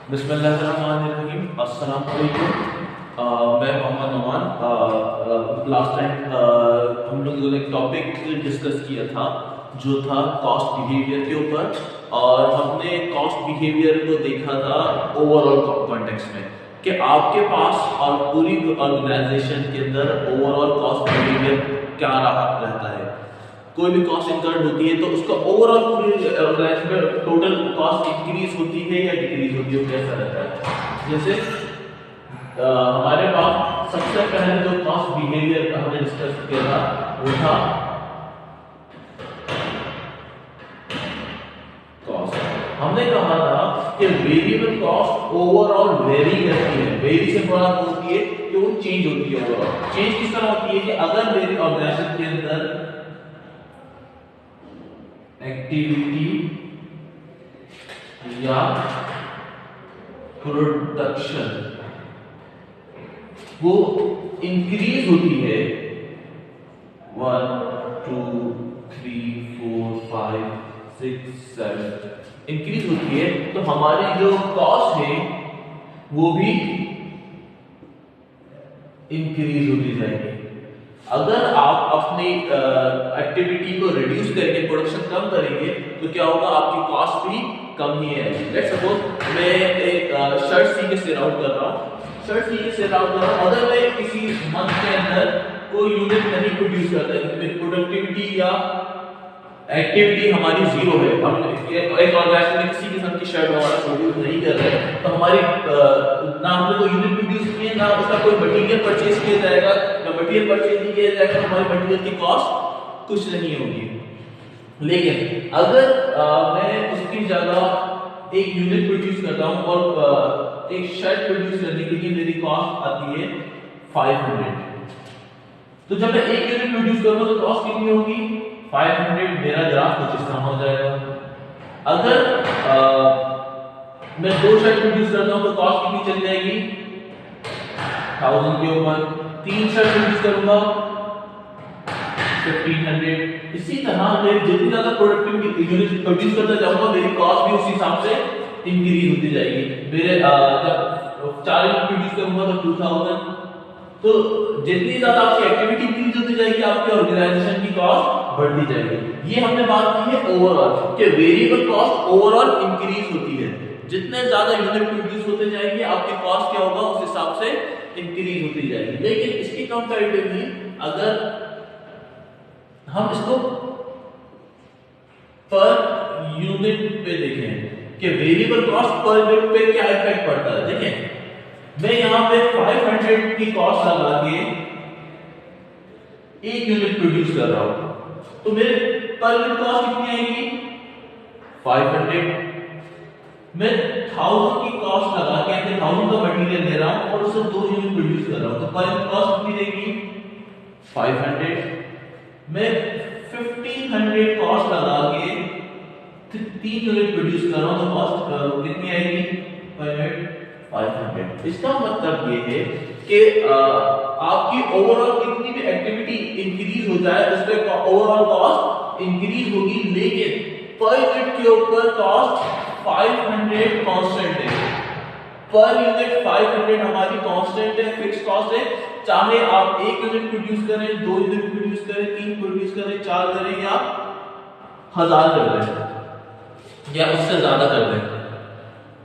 बिस्मिल्लाहिर्रहमानिर्रहीम। अस्सलाम वालेकुम। मैं मोहम्मद नोमान। लास्ट टाइम हम लोगों ने एक टॉपिक डिस्कस किया था जो था कॉस्ट बिहेवियर के ऊपर, और हमने कॉस्ट बिहेवियर को देखा था ओवरऑल कॉन्टेक्स्ट में कि आपके पास और पूरी ऑर्गेनाइजेशन के अंदर ओवरऑल कॉस्ट बिहेवियर क्या रहता है। कोई भी कॉस्ट इनकर्ड होती है तो उसका ओवरऑल पूरी ऑर्गेनाइजेशन में टोटल कॉस्ट इंक्रीज होती है या डिक्रीज होती है, कैसा रहता है। जैसे हमारे पास सबसे पहले जो कॉस्ट बिहेवियर का हमने डिस्कस किया था वो था कॉस्ट। हमने कहा था कि वेरिएबल कॉस्ट ओवरऑल वेरी करती है। वेरी से थोड़ा होती है कि वो चेंज होती है। ओवरऑल चेंज किस तरह होती है कि अगर मेरी ऑर्गेनाइजेशन के अंदर एक्टिविटी या प्रोडक्शन वो इंक्रीज होती है 1 2 3 4 5 6 7 इंक्रीज होती है, तो हमारी जो कॉस्ट है वो भी इंक्रीज होती जाएगी। अगर आप अपनी एक्टिविटी को रिड्यूस करके प्रोडक्शन कम करेंगे तो क्या होगा, आपकी कॉस्ट भी कम ही है। लेट्स सपोज मैं एक शर्ट सी के सेल आउट कर रहा हूं। अगर मैं किसी मंथ के अंदर कोई यूनिट नहीं प्रोड्यूस करता है, प्रोडक्टिविटी या एक्टिविटी हमारी जीरो है, हम एक ऑर्गेनाइजेशन में किसी किस्म की शर्ट वगैरह प्रोड्यूस नहीं कर रहे, तो हमारी ना हमने कोई यूनिट प्रोड्यूस किए, ना उसका कोई मटेरियल परचेज किया जाएगा, ना मटेरियल परचेज नहीं किया जाएगा, तो हमारी मटेरियल की कॉस्ट कुछ नहीं होगी। लेकिन अगर मैं उसकी जगह एक यूनिट प्रोड्यूस करता हूं और एक शर्ट प्रोड्यूस करने के लिए मेरी कॉस्ट आती है 500, तो जब मैं एक यूनिट प्रोड्यूस करूंगा तो कॉस्ट कितनी होगी 500। मेरा ग्राफ कुछ इस तरह हो जाएगा। अगर मैं दो शर्ट प्रोड्यूस करता हूं तो कॉस्ट कितनी चली जाएगी 1000 के ऊपर। तीन शर्ट प्रोड्यूस करूंगा 1500। इसी तरह मैं जितनी ज्यादा प्रोडक्टिविटी यूनिट प्रोड्यूस करता जाऊंगा मेरी कॉस्ट भी उसी हिसाब से इंक्रीज होती जाएगी। मेरे जब 4 यूनिट प्रोड्यूस करूंगा तो 2000। तो जितनी ज्यादा आपकी एक्टिविटी इंक्रीज होती जाएगी आपकी ऑर्गेनाइजेशन की कॉस्ट बढ़ती जाएगी। ये हमने बात की है ओवरऑल कि वेरिएबल कॉस्ट ओवरऑल इंक्रीज होती है। जितने ज्यादा यूनिट प्रोड्यूस होते जाएंगे आपकी कॉस्ट क्या होगा उस हिसाब से इंक्रीज होती जाएगी। लेकिन इसके कंपैरेटिवली अगर हम इसको पर यूनिट पे देखें कि वेरिएबल कॉस्ट पर यूनिट पे क्या इफेक्ट पड़ता है, देखें मैं यहां पे 500 की कॉस्ट लगा के एक यूनिट प्रोड्यूस कर रहा हूं तो मेरे पर यूनिट कॉस्ट कितनी आएगी 500। मैं 1000 की कॉस्ट लगा के 1000 का मटेरियल ले रहा हूं और उससे 2 यूनिट प्रोड्यूस कर रहा हूं तो पर यूनिट कॉस्ट कितनी देगी 500। मैं 1500 कॉस्ट लगा के 3 यूनिट प्रोड्यूस कर रहा हूं तो कॉस्ट कितनी आएगी पर यूनिट 500। इसका मतलब ये है कि आपकी ओवरऑल कितनी भी एक्टिविटी इंक्रीज हो जाए उस पे ओवरऑल कॉस्ट इंक्रीज होगी, लेकिन पर यूनिट के ऊपर कॉस्ट 500 कांस्टेंट है। पर यूनिट 500 हमारी कांस्टेंट है, फिक्स कॉस्ट है। चाहे आप एक यूनिट प्रोड्यूस करें, 2 यूनिट प्रोड्यूस करें, 3 प्रोड्यूस करें, 4 करें या 1000 कर दें या उससे ज्यादा कर दें,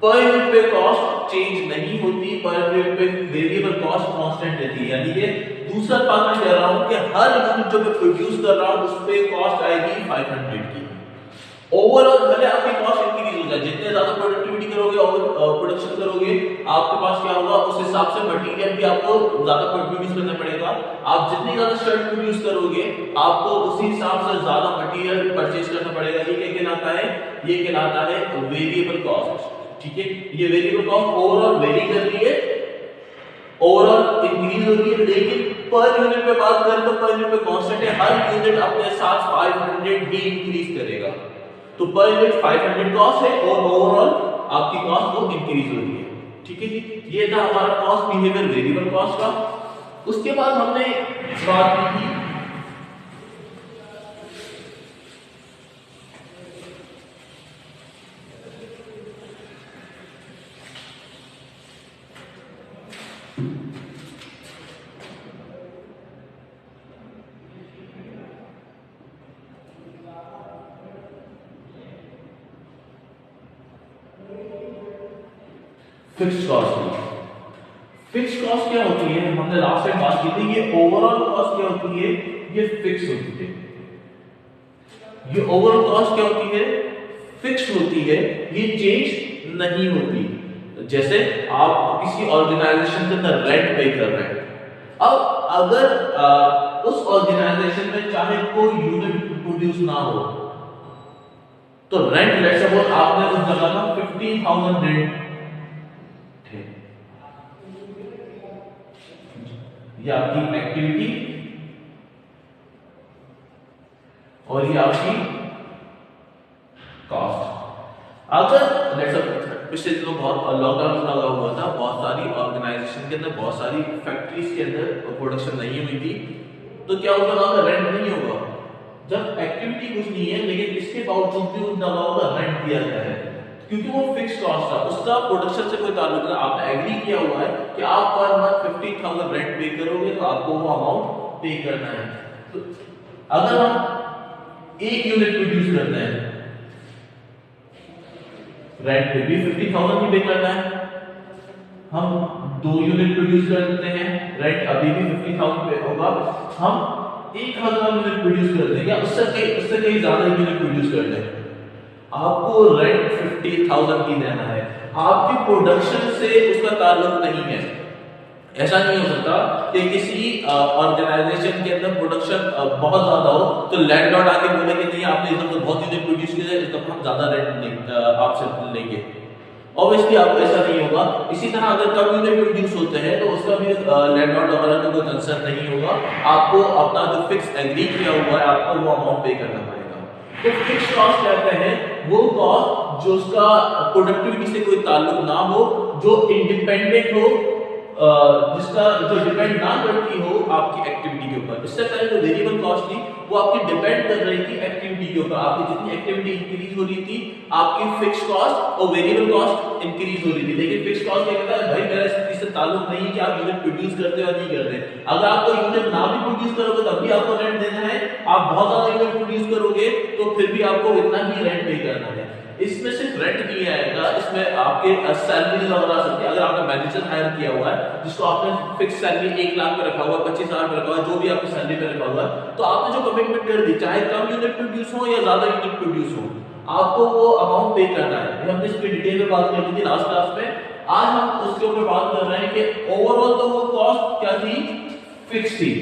पर यूनिट पे कॉस्ट चेंज नहीं होती। पर यूनिट पे वेरिएबल कॉस्ट कांस्टेंट रहती है। यानी कि दूसरा बात मैं कह रहा हूं कि हर यूनिट जो मैं प्रोड्यूस कर रहा हूं उस पे कॉस्ट आएगी 500 की। ओवरऑल भले आपकी कॉस्ट इंक्रीज हो जाए, जितने ज्यादा प्रोडक्टिविटी करोगे और प्रोडक्शन करोगे आपके पास क्या होगा उस हिसाब से मटेरियल भी आपको ज्यादा प्रोड्यूस करना पड़ेगा। आप जितनी ज्यादा शर्ट प्रोड्यूस करोगे आपको उसी हिसाब से ज्यादा मटेरियल परचेज करना पड़ेगा। ये क्या कहलाता है, ये कहलाता है वेरिएबल कॉस्ट। ठीक है, ये वेरिएबल कॉस्ट ओवरऑल वेरी कर रही है, ओवरऑल इंक्रीज हो रही है, लेकिन पर यूनिट पे बात करें तो पर यूनिट पे कांस्टेंट है। हर यूनिट अपने साथ 500 ही इंक्रीज करेगा, तो पर यूनिट 500 कॉस्ट है और ओवरऑल आपकी कॉस्ट वो इंक्रीज हो रही है। ठीक है जी, ये था हमारा कॉस्ट बिहेवियर वेरिएबल कॉस्ट का। उसके बाद हमने बात की थी फिक्स्ड कॉस्ट की। फिक्स्ड कॉस्ट क्या होती है, हमने लास्ट टाइम बात की थी, ये ओवरऑल कॉस्ट क्या होती है, ये फिक्स होती है। ये ओवरऑल कॉस्ट क्या होती है, फिक्स होती है, ये चेंज नहीं होती। जैसे आप किसी ऑर्गेनाइजेशन के अंदर रेंट पे कर रहे हैं, अब अगर उस ऑर्गेनाइजेशन में चाहे कोई यूनिट प्रोड्यूस ना हो, तो रेंट लेट्स सपोज आपने उस जगह का 15,000 रेंट थे, ये आपकी एक्टिविटी और ये आपकी कॉस्ट। अगर लेट्स सपोज पिछले दिनों बहुत लॉकडाउन लगा हुआ था, बहुत सारी ऑर्गेनाइजेशन के अंदर, बहुत सारी फैक्ट्रीज के अंदर प्रोडक्शन नहीं हुई थी, तो क्या होगा, अगर रेंट नहीं होगा, जब एक्टिविटी कुछ नहीं है लेकिन इसके बावजूद भी उन जगहों का रेंट दिया गया है, क्योंकि वो फिक्स कॉस्ट था, उसका प्रोडक्शन से कोई ताल्लुक नहीं। आपने एग्री किया हुआ है कि आप पर मंथ 50,000 रेंट पे करोगे, तो आपको वो अमाउंट पे करना है। तो अगर हम एक यूनिट प्रोड्यूस करते हैं, रेंट पे भी 50,000 ही पे करना है। हम 2 यूनिट प्रोड्यूस करते हैं, रेंट अभी भी 50,000 पे होगा। हम 1,000 यूनिट प्रोड्यूस कर दें या उससे कहीं ज्यादा यूनिट प्रोड्यूस कर लें, आपको रेंट 50,000 ही देना है। आपकी प्रोडक्शन से उसका ताल्लुक नहीं है। ऐसा नहीं हो सकता कि किसी ऑर्गेनाइजेशन के अंदर प्रोडक्शन बहुत ज्यादा हो तो लैंडलॉर्ड आके बोले कि नहीं, आपने इधर तो बहुत यूनिट प्रोड्यूस किया है, इस दफा हम ज्यादा रेंट आपसे लेंगे। ऑब्वियसली आपको ऐसा नहीं होगा। इसी तरह अगर कम यूनिट प्रोड्यूस होते हैं तो उसका भी लैंडलॉर्ड वगैरह का कोई कंसर्न नहीं होगा। आपको अपना जो फिक्स एग्री किया हुआ है, आपको वो अमाउंट पे करना पड़ेगा। तो फिक्स कॉस्ट कहते हैं वो कॉस्ट जो उसका प्रोडक्टिविटी से कोई ताल्लुक ना हो, जो इंडिपेंडेंट हो, जिसका जो डिपेंड ना करती हो आपकी एक्टिविटी के ऊपर। इससे पहले जो वेरिएबल कॉस्ट थी वो आपकी डिपेंड कर रही थी एक्टिविटी के ऊपर। आपकी जितनी एक्टिविटी इंक्रीज हो रही थी, आपकी फिक्स कॉस्ट और वेरिएबल कॉस्ट इंक्रीज हो रही थी। लेकिन फिक्स कॉस्ट क्या कहता है, भाई मेरा इस चीज से ताल्लुक नहीं है कि आप यूनिट प्रोड्यूस करते हो या नहीं करते। अगर आप कोई यूनिट ना भी प्रोड्यूस करोगे तब भी आपको रेंट देना है। आप बहुत ज्यादा यूनिट प्रोड्यूस करोगे तो फिर भी आपको इतना ही रेंट पे करना है। इसमें सिर्फ रेंट नहीं आएगा, इसमें आपके सैलरी वगैरह आ सकती है। अगर आपने मैनेजर हायर किया हुआ है जिसको आपने फिक्स सैलरी 1 लाख पे रखा हुआ है, 25,000 पे रखा हुआ है, जो भी आपकी सैलरी पे रखा हुआ है, तो आपने जो कमिटमेंट कर दी, चाहे कम यूनिट प्रोड्यूस हो या ज्यादा यूनिट प्रोड्यूस हो, आपको वो अमाउंट पे करना है। हमने इसकी डिटेल में बात कर ली थी लास्ट क्लास में। आज हम उसके ऊपर बात कर रहे हैं कि ओवरऑल तो वो कॉस्ट क्या थी, फिक्स थी।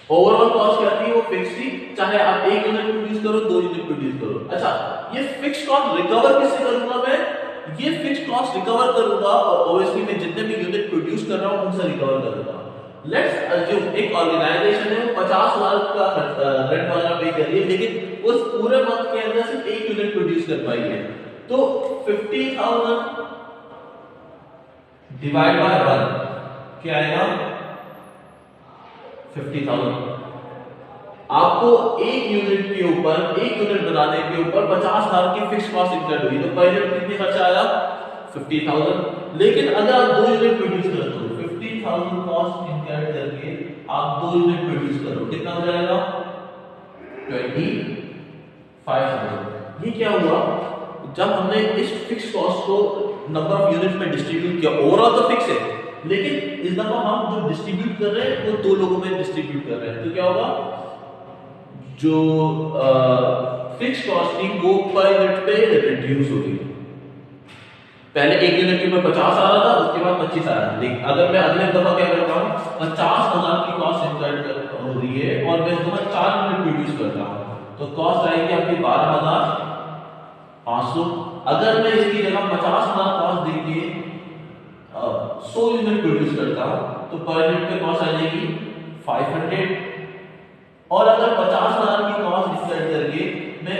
ओवरऑल कॉस्ट क्या थी, वो फिक्स थी, चाहे आप 1 यूनिट प्रोड्यूस करो, 2 यूनिट प्रोड्यूस करो। अच्छा, ये फिक्स कॉस्ट रिकवर किससे करूंगा मैं, ये फिक्स कॉस्ट रिकवर करूंगा और ऑब्वियसली मैं जितने भी यूनिट प्रोड्यूस कर रहा हूं उनसे रिकवर करूंगा। लेट्स अज्यूम एक ऑर्गेनाइजेशन है, 50,000 का रेंट वगैरह पे कर रही है, लेकिन उस पूरे मंथ के अंदर सिर्फ 1 यूनिट प्रोड्यूस कर पाई है, तो 50,000 डिवाइड बाय 1 क्या आएगा, 50,000। आपको एक यूनिट के ऊपर, एक यूनिट बनाने के ऊपर 50,000 की फिक्स कॉस्ट इंक्लूड हुई, तो पर यूनिट कितनी खर्चा आया, 50,000। लेकिन अगर आप 2 यूनिट प्रोड्यूस करते हो, 50,000 कॉस्ट इंक्लूड करके आप 2 यूनिट प्रोड्यूस करो, कितना हो जाएगा, 25,000। ये क्या हुआ, जब हमने इस फिक्स कॉस्ट को नंबर ऑफ यूनिट्स में डिस्ट्रीब्यूट किया, ओवरऑल तो फिक्स है, लेकिन इस दफा हम जो डिस्ट्रीब्यूट कर रहे हैं वो 2 लोगों में डिस्ट्रीब्यूट कर रहे हैं, तो क्या होगा, जो फिक्स कॉस्ट थी वो पर यूनिट पे रिड्यूस होगी। पहले 1 यूनिट के ऊपर 50 आ रहा था, उसके बाद 25 आ रहा है। लेकिन अगर मैं अगले दफा क्या करता हूँ, 50,000 की कॉस्ट इंक्लूड हो रही है और मैं इस दफा 4 यूनिट प्रोड्यूस करता हूँ, तो कॉस्ट आएगी आपकी 12,500। अगर मैं इसकी जगह 50,000 कॉस्ट देके 100 यूनिट प्रोड्यूस करता हूँ, तो पर यूनिट पे कॉस्ट आ जाएगी 500। और अगर 50,000 की कॉस्ट डिसाइड करके मैं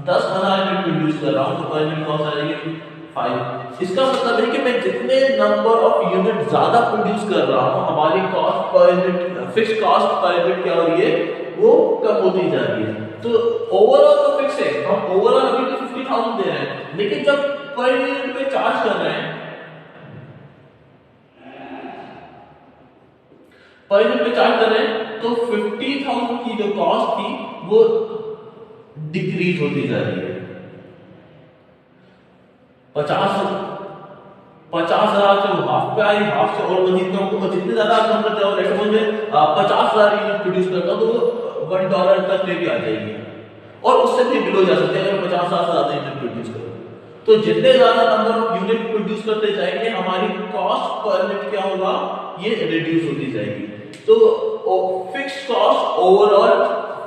10,000 यूनिट प्रोड्यूस कर रहा हूं, तो पर यूनिट कॉस्ट आ जाएगी 5। इसका मतलब है कि मैं जितने नंबर ऑफ यूनिट ज्यादा प्रोड्यूस कर रहा हूं, हमारी cost per unit, fix cost per unit क्या हो रही है, वो कम होती जा रही है। तो ओवरऑल तो फिक्स है, हम ओवरऑल अभी भी 50,000 दे रहे हैं, लेकिन जब पर यूनिट पे चार्ज कर रहे हैं पर यूनिट पे चार्ज कर रहे हैं तो 50,000 की जो कॉस्ट थी वो डिक्रीज होती जा रही है। 50,000 से हाफ पे आई, हाफ से और मजीद कम, तो जितने ज्यादा कम करते हो, लेट्स सपोज मैं 50,000 यूनिट प्रोड्यूस करता हूं तो वो $1 तक ले भी आ जाएगी और उससे भी बिलो जा सकते हैं अगर 50,000 से ज्यादा यूनिट प्रोड्यूस करो। तो जितने ज्यादा नंबर ऑफ यूनिट प्रोड्यूस करते जाएंगे हमारी कॉस्ट पर यूनिट क्या होगा, ये रिड्यूस होती जाएगी। तो फिक्स्ड कॉस्ट ओवरऑल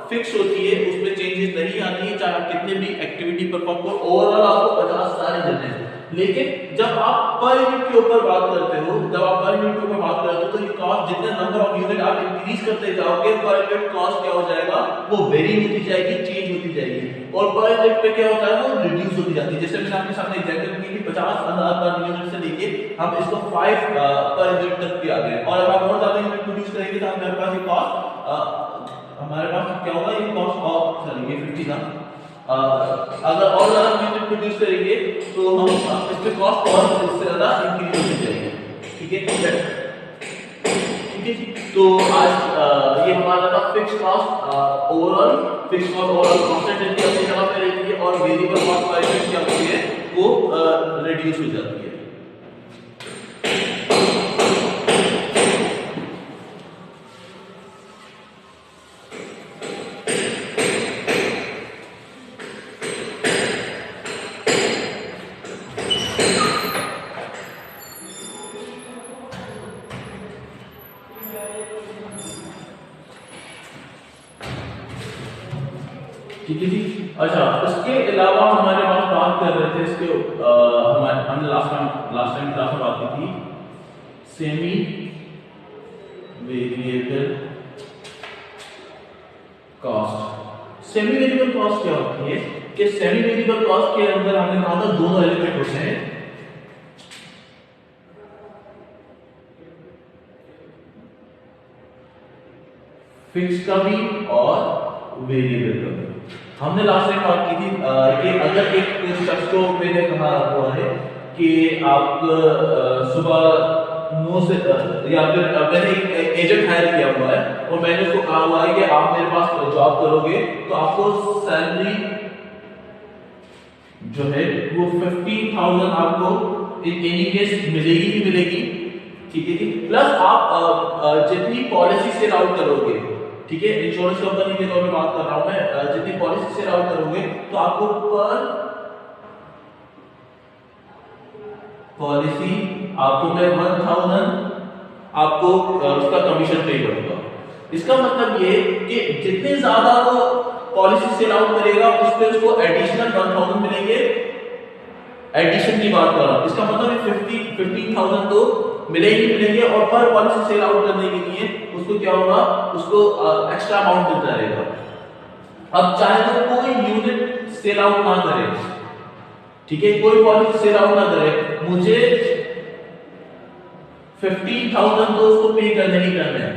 फिक्स होती है, उसमें चेंजेस नहीं आती है, चाहे आप कितने भी एक्टिविटी परफॉर्म करो, ओवरऑल आपको 50,000 ही देने हैं। लेकिन जब आप पर यूनिट के ऊपर बात करते हो, जब आप पर यूनिट के ऊपर बात करते हो तो ये कॉस्ट जितने नंबर ऑफ यूनिट आप इंक्रीज करते जाओगे पर यूनिट कॉस्ट क्या हो जाएगा, वो वेरी होती जाएगी, चेंज होती जाएगी। और पर यूनिट पे क्या होता है, वो रिड्यूस होती जाती है। जैसे मैंने आपके सामने एग्जांपल दी कि 50,000 पर यूनिट से लेके हम इसको 5 पर यूनिट तक भी आ गए, और अगर आप और ज्यादा यूनिट प्रोड्यूस करेंगे तो हमारे पास ये कॉस्ट हमारे पास क्या होगा, ये कॉस्ट ऑफ चलेंगे 50 ना, अगर और ज्यादा यूनिट प्रोड्यूस करेंगे तो हम इस पे कॉस्ट और इससे ज्यादा इंक्रीज होती जाएगी। ठीक है, ठीक है जी। तो आज ये हमारा था fixed cost overall, fixed cost overall constant रहती है, अपनी जगह पे रहती है, और वेरिएबल कॉस्ट पर यूनिट क्या होती है, वो रिड्यूस हो जाती है। ठीक है जी। अच्छा, इसके अलावा हमारे पास बात कर रहे थे इसके हमने लास्ट टाइम क्लास में बात की थी semi variable cost. Semi variable cost क्या होती है कि सेमी वेरिएबल कॉस्ट के अंदर हमने कहा था दोनों एलिमेंट होते हैं, फिक्स का भी और वेरिएबल का भी। हमने लास्ट टाइम बात की थी कि अगर एक शख्स को मैंने कहा हुआ है कि आप सुबह 9 से या फिर मैंने एक एजेंट हायर किया हुआ है और मैंने उसको कहा हुआ है कि आप मेरे पास जॉब करोगे तो आपको सैलरी जो है वो 15,000 आपको इन एनी केस मिलेगी ही मिलेगी। ठीक है जी, प्लस आप जितनी पॉलिसी से राउट करोगे, ठीक है, इंश्योरेंस कंपनी के तौर पे बात कर रहा हूं मैं, जितनी पॉलिसी से राउट करोगे तो आपको पर पॉलिसी आपको मैं 1,000 आपको उसका कमीशन पे करूंगा। इसका मतलब ये कि जितने ज्यादा वो पॉलिसी से राउट करेगा उस पे उसको एडिशनल 1,000 मिलेंगे। एडिशन की बात कर रहा हूं, इसका मतलब 15,000 तो मिलेंगे मिलेंगे, और पर पॉलिसी सेल आउट करने के लिए उसको क्या होगा, उसको एक्स्ट्रा अमाउंट मिलता रहेगा। अब चाहे तो कोई यूनिट सेल आउट ना करे, ठीक है, कोई पॉलिसी सेल आउट ना करे, मुझे 15,000 तो उसको पे करने ही करने हैं।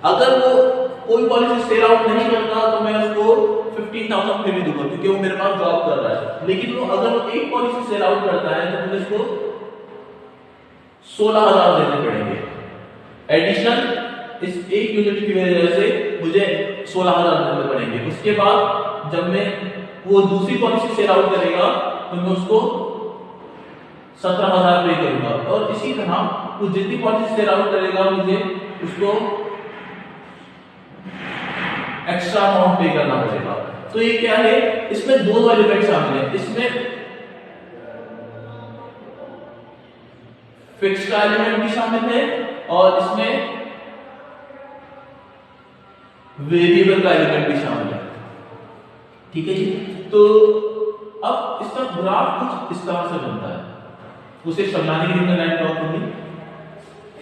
अगर वो कोई पॉलिसी सेल आउट नहीं करता तो मैं उसको 15,000 पे भी दूंगा क्योंकि वो मेरे पास जॉब कर रहा है। लेकिन वो अगर वो एक पॉलिसी सेल आउट करता है तो मुझे उसको 16,000 देने पड़ेंगे एडिशनल। इस एक यूनिट की वजह से मुझे 16,000 देने पड़ेंगे। उसके बाद जब मैं वो दूसरी पॉलिसी सेल आउट करेगा तो मैं उसको 17,000 पे करूंगा, और इसी तरह वो जितनी पॉलिसी सेल आउट करेगा मुझे उसको एक्स्ट्रा अमाउंट पे करना पड़ेगा। तो ये क्या है, इसमें दो एलिमेंट शामिल है, इसमें फिक्स्ड का एलिमेंट भी शामिल है और इसमें वेरिएबल का एलिमेंट भी शामिल है। ठीक है जी, तो अब इसका ग्राफ कुछ इस तरह से बनता है, उसे समझाने के लिए मैं लाइन ड्रॉ करूंगी।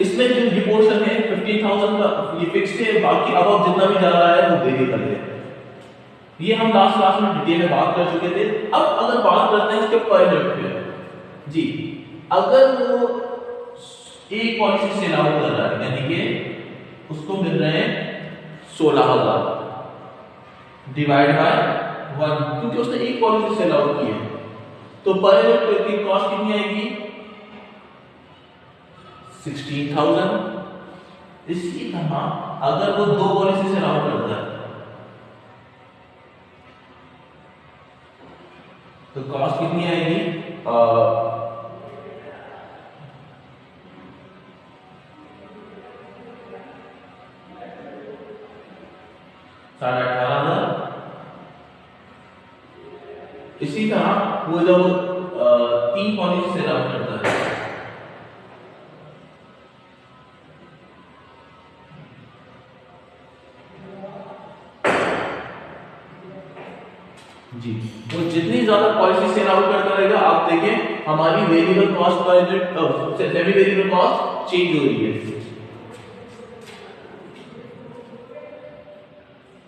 इसमें जो ये पोर्शन है 15,000 का ये फिक्स है, बाकी अब जितना भी जा रहा है वो वेरिएबल है। ये हम लास्ट क्लास में डिटेल में बात कर चुके थे। अब अगर बात करते हैं इसके पर यूनिट पे जी, अगर वो एक पॉलिसी सेल आउट कर रहा है यानी कि उसको मिल रहे हैं 16,000 डिवाइड बाय 1, क्योंकि उसने एक पॉलिसी सेल आउट की है, तो पर यूनिट की कॉस्ट कितनी आएगी 16,000 इसी तरह अगर वो दो पॉलिसी से राउट करता है तो कॉस्ट कितनी आएगी? 18,500। इसी तरह वो जब तीन पॉलिसी से राउट करता है जी, तो जितनी ज्यादा पॉलिसी सेल आउट करता रहेगा, आप देखें हमारी variable cost per unit semi variable cost change हो रही है।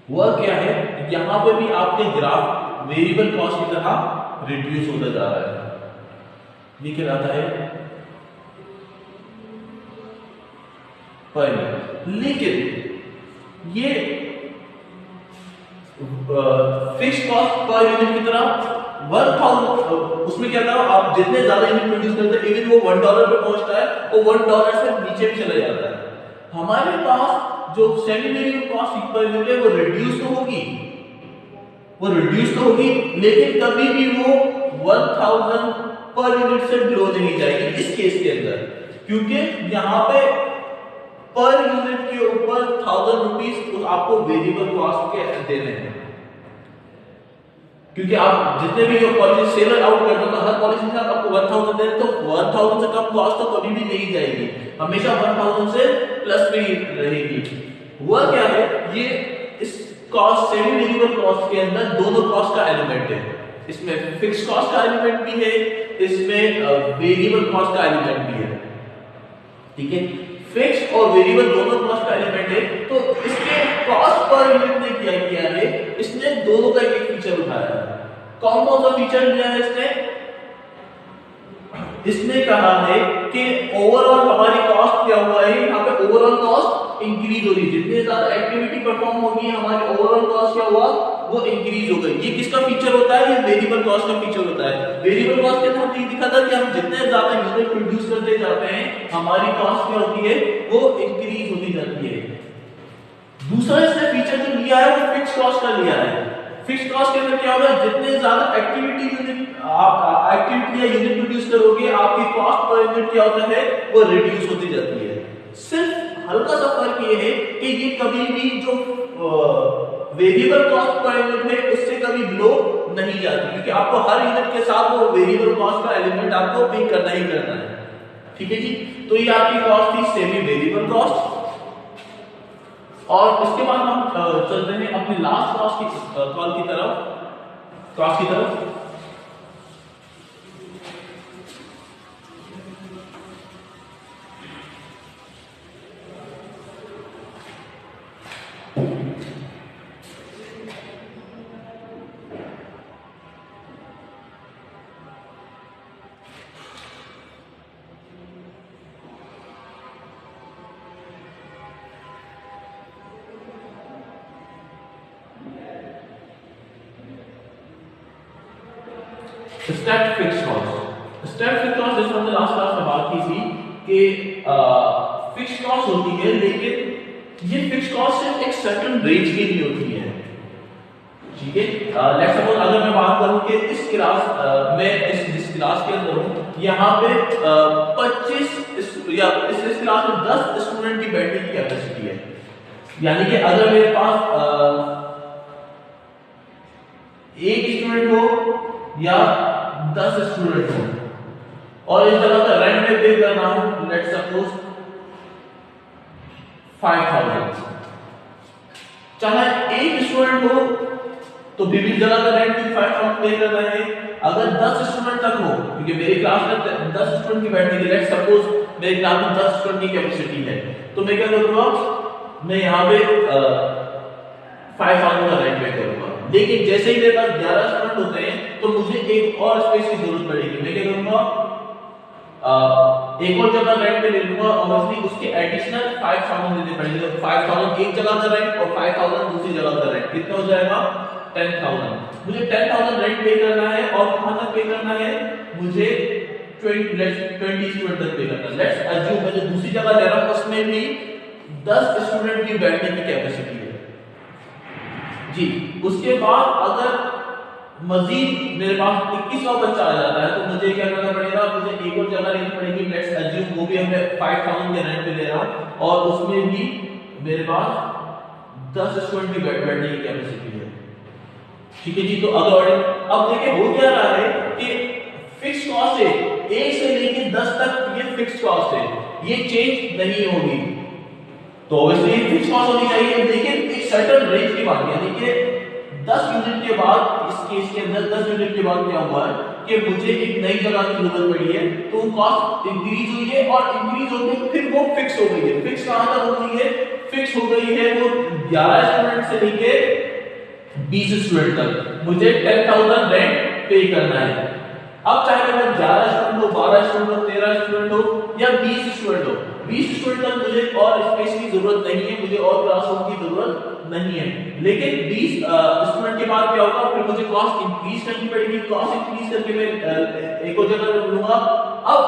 वह क्या है, यहां पे भी आपके ग्राफ वेरिएबल कॉस्ट की तरह रिड्यूस होता जा रहा है। ये क्या आता है पर, लेकिन ये फिक्स कॉस्ट पर यूनिट की तरह 1000, उसमें क्या था, आप जितने ज्यादा यूनिट प्रोड्यूस करते हैं इवन वो $1 पे पहुंचता है, वो $1 से नीचे भी चला जाता है। हमारे पास जो semi variable cost per unit है वो रिड्यूस तो होगी, लेकिन कभी भी वो 1000 पर यूनिट से बिलो नहीं जाएगी इस केस के अंदर, क्योंकि यहां पे पर यूनिट के ऊपर 1000 रुपीज आपको वेरिएबल कॉस्ट के देने हैं, क्योंकि आप जितने भी पॉलिसी सेल आउट करते हो हर पॉलिसी के साथ आपको 1000 देते, तो 1000 से कम कॉस्ट तो कभी भी नहीं जाएगी, हमेशा 1000 से प्लस में ही रहेगी। वह क्या है, ये इस कॉस्ट सेमी वेरिएबल कॉस्ट के अंदर दोनों कॉस्ट का एलिमेंट है, इसमें फिक्स कॉस्ट का एलिमेंट भी है, इसमें वेरिएबल कॉस्ट का एलिमेंट भी है। ठीक है, फिक्स और वेरिएबल दोनों कॉस्ट का एलिमेंट है, तो इसके कॉस्ट पर यूनिट ने क्या किया है, इसने दोनों का एक फीचर उठाया है। कौन कौन सा फीचर लिया है इसने कहा है कि ओवरऑल हमारी कॉस्ट क्या हुआ है, यहाँ पे ओवरऑल कॉस्ट इंक्रीज हो रही है, जितनी ज्यादा एक्टिविटी परफॉर्म होगी हमारी ओवरऑल कॉस्ट क्या हुआ, वो इंक्रीज हो गई। ये किसका फीचर होता है, ये वेरिएबल कॉस्ट का फीचर होता है। वेरिएबल कॉस्ट के अंदर ये दिखा था कि हम जितने ज्यादा यूनिट प्रोड्यूस करते जाते हैं हमारी कॉस्ट क्या होती है, वो इंक्रीज होती जाती है। दूसरा इसने फीचर जो लिया है वो फिक्स कॉस्ट का लिया है। फिक्स कॉस्ट के अंदर क्या होगा, जितने ज्यादा एक्टिविटी यूनिट आप एक्टिविटी या यूनिट प्रोड्यूस करोगे आपकी कॉस्ट पर यूनिट क्या होता है, वो रिड्यूस होती जाती है। सिर्फ हल्का सा फर्क ये है कि ये कभी भी जो वेरिएबल कॉस्ट पर यूनिट है उससे कभी बिलो नहीं जाती, क्योंकि आपको हर यूनिट के साथ वो वेरिएबल कॉस्ट का एलिमेंट आपको पे करना ही करना है। ठीक है जी, तो ये आपकी कॉस्ट थी सेमी वेरिएबल कॉस्ट। और इसके बाद हम चलते हैं अपनी लास्ट कॉस्ट की तरफ। स्टेप फिक्स कॉस्ट जैसे हमने लास्ट क्लास में बात की थी कि फिक्स कॉस्ट होती है, लेकिन ये फिक्स कॉस्ट सिर्फ एक सर्टेन रेंज के लिए होती है। ठीक है, लेट्स सपोज अगर मैं बात करूं कि इस क्लास में जिस क्लास के अंदर हूं यहां पे 25 या इस क्लास में 10 स्टूडेंट की बैठने की कैपेसिटी है, यानी कि अगर मेरे पास एक स्टूडेंट हो या 10 स्टूडेंट हो और इस जगह का रेंट में पे कर रहा हूं, लेट्स सपोज 5000, चाहे एक स्टूडेंट हो तो विभिन्न जगह का रेंट भी 5000 पे करना है। अगर 10 स्टूडेंट तक हो, क्योंकि मेरी क्लास में 10 स्टूडेंट की बैठने की, लेट्स सपोज मेरी क्लास में 10 स्टूडेंट की कैपेसिटी है, तो मैं क्या करूंगा, मैं यहां पे 5000 का रेंट पे करूंगा। लेकिन जैसे ही मेरे पास 11 स्टूडेंट होते हैं तो मुझे एक और स्पेस की जरूरत पड़ेगी, मैं क्या करूंगा, एक और जगह रेंट पे ले लूंगा, ऑब्वियसली उसके एडिशनल 5000 देने पड़ेंगे। 5000 एक जगह का रेंट और 5000 दूसरी जगह का रेंट, कितना हो जाएगा 10000। मुझे 10000 रेंट पे करना है और कहां तक पे करना है, मुझे 20 स्टूडेंट तक पे करना है। लेट्स अज्यूम मैं जो दूसरी जगह ले रहा हूं उसमें भी 10 स्टूडेंट की बैठने की कैपेसिटी है जी। उसके बाद अगर मजीद मेरे पास 21वां बच्चा आ जाता है तो मुझे क्या करना पड़ेगा, मुझे एक और जगह लेनी पड़ेगी। लेट्स अज्यूम वो भी हमें 5000 के रेंट पे ले रहा हूं और उसमें भी मेरे पास 10 स्टूडेंट की बैठने की कैपेसिटी है, ठीक है जी। तो अगर अब देखिए हो क्या रहा है कि फिक्स कॉस्ट है 1 से लेके 10 तक, ये फिक्स कॉस्ट है, ये चेंज नहीं होगी। तो ऑब्वियसली फिक्स कॉस्ट होनी चाहिए, लेकिन एक सर्टेन रेंज की बात है। देखिए 10 यूनिट के बाद, इस केस के अंदर 10 यूनिट के बाद क्या हुआ है कि मुझे एक नई जगह की जरूरत पड़ी है, तो कॉस्ट इंक्रीज हुई है और इंक्रीज होकर फिर वो फिक्स हो गई है। फिक्स कहां तक हो गई है? फिक्स हो गई है वो 11 स्टूडेंट से लेके 20 स्टूडेंट तक मुझे 10,000 रेंट पे करना है। अब चाहे मैं 11 स्टूडेंट हो, 12 स्टूडेंट हो, 13 स्टूडेंट हो या 20 स्टूडेंट हो, 20 स्टूडेंट तक मुझे और स्पेस की जरूरत नहीं है, मुझे और क्लासरूम की जरूरत नहीं है। लेकिन 20 स्टूडेंट के बाद क्या होगा, फिर मुझे कॉस्ट इंक्रीज करनी पड़ेगी। कॉस्ट इंक्रीज करके मैं एक और जगह लूंगा। अब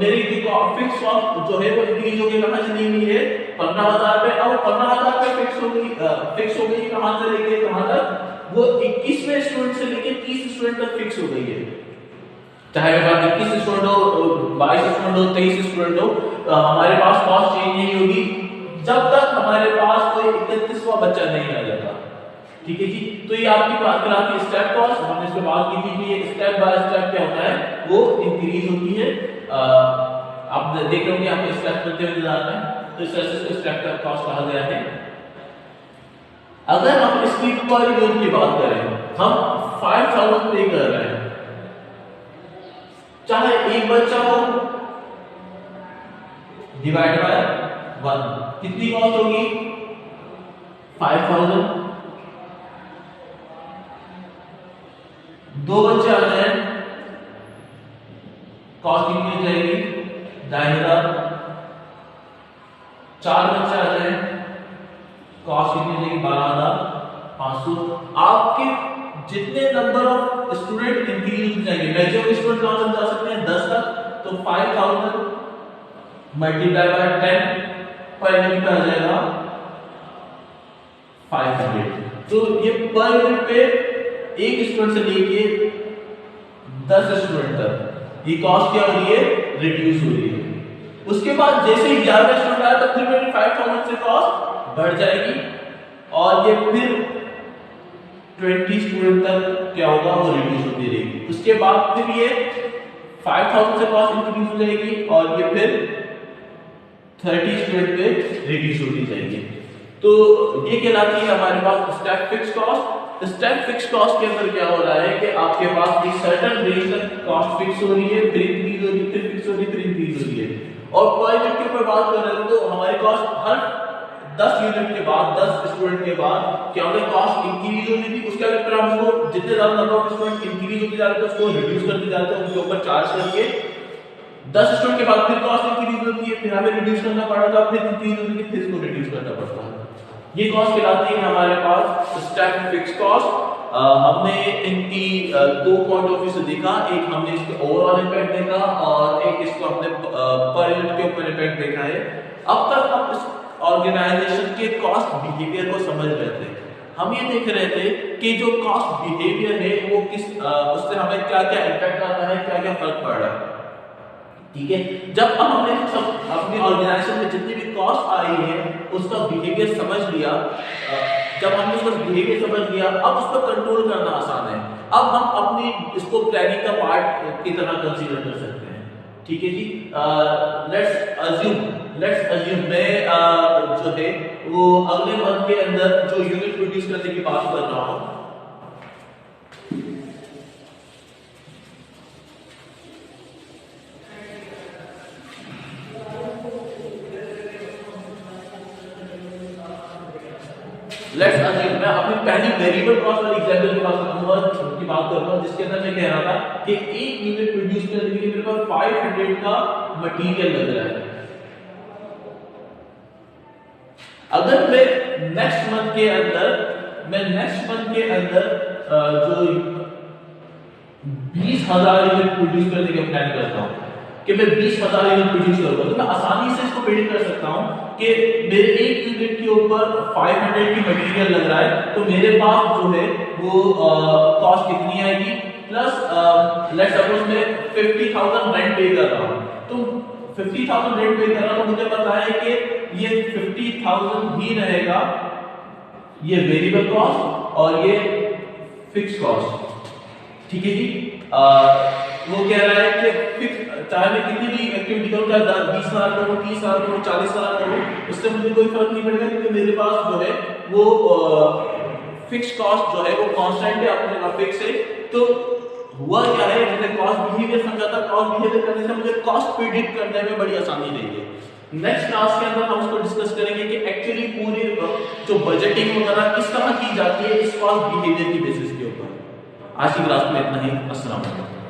मेरी जो फिक्स कॉस्ट जो है वो इंक्रीज हो गई, कहां से दी हुई है 15,000 पे। अब 15,000 पे फिक्स हो गई कहां से लेके कहां तक? वो 21वें स्टूडेंट से लेके 30 स्टूडेंट तक फिक्स हो गई है। चाहे मेरे पास 21 स्टूडेंट हो, 22 स्टूडेंट हो, 23 स्टूडेंट हो, हमारे पास कॉस्ट चेंज नहीं होगी जब तक हमारे पास कोई 31वां बच्चा नहीं आ जाता, ठीक है जी। तो ये आपकी बात कराती है स्टेप कॉस्ट। हमने इस पे बात की थी कि ये स्टेप बाय स्टेप क्या होता है, वो इंक्रीज होती है। आप देख रहे हो कि आपको स्टेप करते हुए नजर आता है, तो इस तरह से स्टेप कॉस्ट कहा गया है। अगर हम इसकी पर यूनिट की बात करें, हम 5000 पे कर रहे हैं, चाहे एक बच्चा हो, डिवाइड बाय 1, कितनी कॉस्ट होगी? 5000। दो बच्चे आ जाए, कॉस्ट कितनी हो जाएगी? 2500। 4 बच्चे आ जाए, कॉस्ट कितनी हो जाएगी? 12,500। आपके जितने नंबर ऑफ स्टूडेंट इंक्रीज हो जाएंगे, मैक्सिमम स्टूडेंट कहां तक जा सकते हैं? 10 तक। तो 5000 मल्टीप्लाई बाय 10 पर यूनिट पे आ जाएगा 500। तो ये पर यूनिट पे एक स्टूडेंट से लेके 10 स्टूडेंट तक ये कॉस्ट क्या हो रही है? रिड्यूस हो रही है। उसके बाद जैसे ही 11 स्टूडेंट आए तो फिर मेरी 5000 से कॉस्ट बढ़ जाएगी और ये फिर 20 स्टूडेंट तक क्या होगा? वो रिड्यूस होती रहेगी। उसके बाद फिर ये 5000 से कॉस्ट इंक्रीज हो जाएगी और ये फिर 30 स्टूडेंट पे रिड्यूस होती जाएगी। तो ये कहलाती है हमारे पास step fix cost. Step fix cost के अंदर क्या हो रहा है कि आपके पास एक सर्टेन रेंज तक कॉस्ट फिक्स हो रही है, फिर इंक्रीज हो रही है, फिर फिक्स हो रही है, फिर इंक्रीज हो रही है। और पर यूनिट के ऊपर बात कर रहे हैं तो हमारे कॉस्ट हर 10 यूनिट के बाद, 10 स्टूडेंट के बाद क्या होता है? कॉस्ट इंक्रीज हो रही थी। उसके बाद फिर हम उसको जितने ज्यादा नंबर ऑफ स्टूडेंट इंक्रीज होते जाते हैं उसको रिड्यूस करते जाते हैं, उनके ऊपर चार्ज करके 10 स्टूडेंट के बाद फिर कॉस्ट इंक्रीज होती है, फिर हमें रिड्यूस करना पड़ा था, फिर इंक्रीज होती है, फिर इसको रिड्यूस करना पड़ता है। ये कॉस्ट कहलाती है हमारे पास स्टेप फिक्स कॉस्ट। हमने इनकी दो पॉइंट ऑफ व्यू से देखा, एक हमने इसके ओवरऑल इंपैक्ट देखा और एक इसको हमने पर यूनिट के ऊपर इंपैक्ट देखा है। अब तक हम इस ऑर्गेनाइजेशन के कॉस्ट बिहेवियर को समझ रहे थे। हम ये देख रहे थे कि जो कॉस्ट बिहेवियर है वो किस उससे हमें क्या क्या इंपैक्ट आता है, क्या क्या फर्क पड़ रहा है, ठीक है। जब अब हमने सब अपनी ऑर्गेनाइजेशन में जितनी भी कॉस्ट आ रही है उसका बिहेवियर समझ लिया, जब हमने उसका बिहेवियर समझ लिया अब उस पर कंट्रोल करना आसान है। अब हम अपनी इसको प्लानिंग का पार्ट की तरह कंसीडर कर सकते हैं, ठीक है जी। लेट्स अज्यूम मैं जो है वो अगले मंथ के अंदर जो यूनिट प्रोड्यूस करने की बात कर रहा हूं, लेट्स अज्यूम मैं अपनी पहली वेरिएबल कॉस्ट वाली एग्जांपल की बात करूंगा जिसके अंदर मैं कह रहा था कि एक यूनिट प्रोड्यूस करने के लिए मेरे पास 500 का मटेरियल लग रहा है। अगर मैं नेक्स्ट मंथ के अंदर जो 20,000 यूनिट प्रोड्यूस करने का प्लान करता हूं, कि मैं 20,000 यूनिट प्रोड्यूस करूंगा, तो मैं आसानी से इसको प्रेडिक्ट कर सकता हूं कि मेरे एक यूनिट के ऊपर 500 की मटेरियल लग रहा है, तो मेरे पास जो है वो कॉस्ट कितनी आएगी, प्लस लेट्स सपोज मैं 50,000 रेंट पे कर रहा हूं, तो 50,000 रेंट पे कर रहा हूं, तो मुझे पता है कि ये 50,000 ही रहेगा, ये वेरिएबल कॉस्ट और ये फिक्स कॉस्ट। ठीक है जी। वो कह रहा है कि फिक्स, चाहे मैं कितनी भी एक्टिविटी करूं, चाहे 20,000 करूं, 30,000 करूं, 40,000 करूं, उससे मुझे कोई फर्क नहीं पड़ेगा, क्योंकि मेरे पास जो है वो फिक्स कॉस्ट जो है वो कांस्टेंट है, अपने जगह फिक्स है। तो हुआ क्या है, मैंने कॉस्ट बिहेवियर समझा था, कॉस्ट बिहेवियर करने से मुझे कॉस्ट प्रेडिक्ट करने में बड़ी आसानी रही है। नेक्स्ट क्लास के अंदर हम उसको डिस्कस करेंगे कि एक्चुअली पूरी जो बजटिंग वगैरह किस तरह की जाती है इस कॉस्ट बिहेवियर की बेसिस के ऊपर। आज की क्लास में इतना ही। अस्सलाम वालेकुम।